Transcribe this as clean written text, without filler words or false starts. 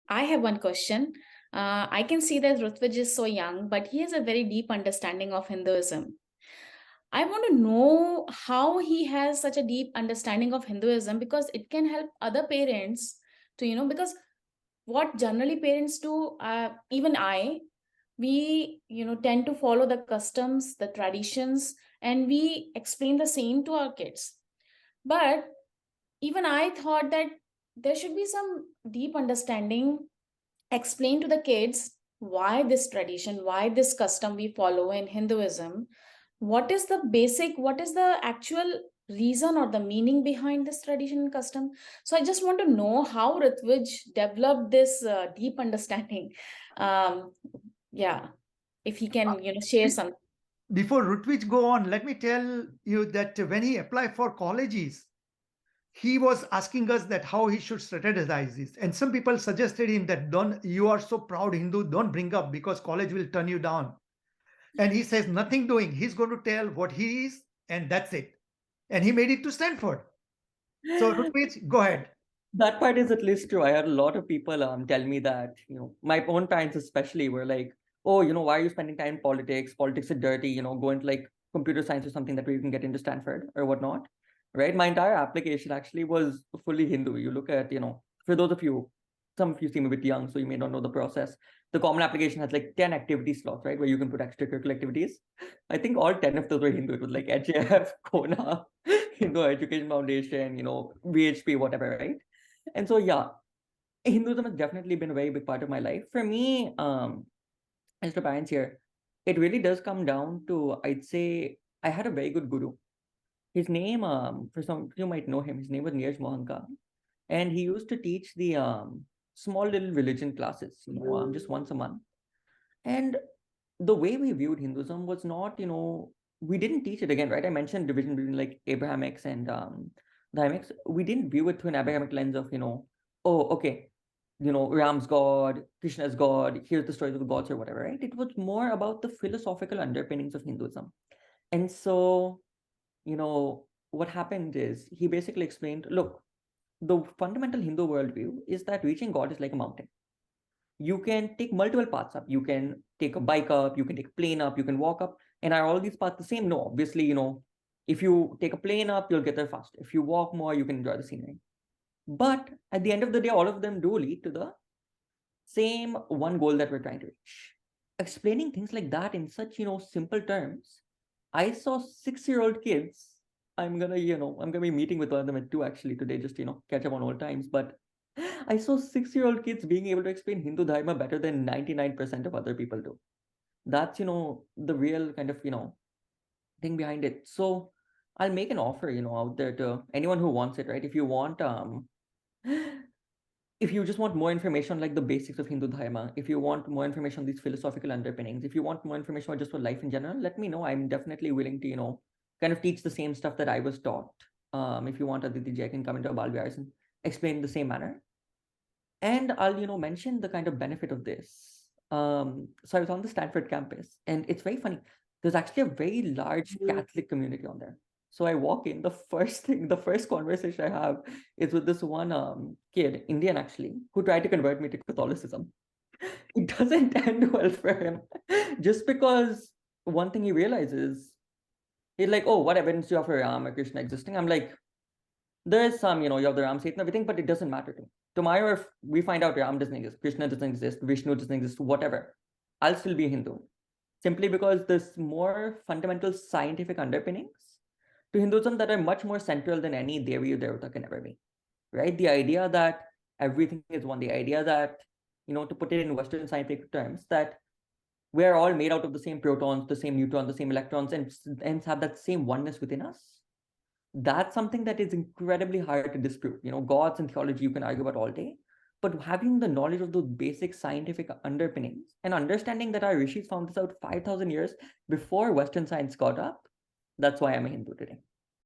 I have one question. I can see that Rutvij is so young, but he has a very deep understanding of Hinduism. I want to know how he has such a deep understanding of Hinduism because it can help other parents to, because what generally parents do, even I, we, tend to follow the customs, the traditions, and we explain the same to our kids. But even I thought that there should be some deep understanding, explain to the kids why this tradition, why this custom we follow in Hinduism, what is the actual reason or the meaning behind this tradition and custom. So I just want to know how Ritvij developed this deep understanding. um yeah, if he Uh, can share be- some. Before Rutvij go on, let me tell you that when he applied for colleges, he was asking us that how he should strategize this. And some people suggested him that don't, you are so proud Hindu, don't bring up because college will turn you down. And he says nothing doing. He's going to tell what he is, and that's it. And he made it to Stanford. So Rutvij, go ahead. That part is at least true. I had a lot of people tell me that, my own parents especially were like, oh, why are you spending time in politics? Politics is dirty, go into like computer science or something that way you can get into Stanford or whatnot. Right? My entire application actually was fully Hindu. You look at, for those of you, some of you seem a bit young, so you may not know the process. The common application has like 10 activity slots, right? Where you can put extracurricular activities. I think all 10 of those were Hindu. It was like HAF, Kona, Hindu Education Foundation, VHP, whatever, right? And so, yeah, Hinduism has definitely been a very big part of my life. For me, as the parents here, it really does come down to, I'd say, I had a very good guru. His name, for some you might know him, his name was Neeraj Mohanka. And he used to teach the small little religion classes, just once a month. And the way we viewed Hinduism was not, we didn't teach it again, right? I mentioned division between like Abrahamics and Dharmics. We didn't view it through an Abrahamic lens of, oh, okay, Ram's God, Krishna's God, here's the stories of the gods or whatever, right? It was more about the philosophical underpinnings of Hinduism. And so, what happened is he basically explained, look, the fundamental Hindu worldview is that reaching God is like a mountain. You can take multiple paths up. You can take a bike up, you can take a plane up, you can walk up. And are all these paths the same? No, obviously, if you take a plane up, you'll get there faster. If you walk more, you can enjoy the scenery. But at the end of the day, all of them do lead to the same one goal that we're trying to reach. Explaining things like that in such, simple terms, I saw 6-year-old kids. I'm gonna be meeting with one of them at 2 actually today, just catch up on old times. But I saw 6-year-old kids being able to explain Hindu Dharma better than 99% of other people do. That's, the real kind of, thing behind it. So I'll make an offer, out there to anyone who wants it, right? If you just want more information on like the basics of Hindu Dharma, if you want more information on these philosophical underpinnings, if you want more information on just for life in general, let me know. I'm definitely willing to, kind of teach the same stuff that I was taught. If you want, Aditi, I can come into a Balviars and explain in the same manner. And I'll, mention the kind of benefit of this. So I was on the Stanford campus, and it's very funny. There's actually a very large Catholic community on there. So I walk in, the first conversation I have is with this one kid, Indian actually, who tried to convert me to Catholicism. It doesn't end well for him. Just because one thing he realizes, he's like, oh, what evidence do you have for Ram or Krishna existing? I'm like, there is some, you have the Ram, Satan, everything, but it doesn't matter to me. Tomorrow, if we find out Ram doesn't exist, Krishna doesn't exist, Vishnu doesn't exist, whatever, I'll still be a Hindu. Simply because there's more fundamental scientific underpinnings to Hinduism that are much more central than any Devi or Devata can ever be. Right? The idea that everything is one, the idea that, to put it in Western scientific terms, that we're all made out of the same protons, the same neutrons, the same electrons, and have that same oneness within us. That's something that is incredibly hard to disprove. Gods and theology you can argue about all day, but having the knowledge of those basic scientific underpinnings and understanding that our rishis found this out 5,000 years before Western science got up, that's why I'm a Hindu today.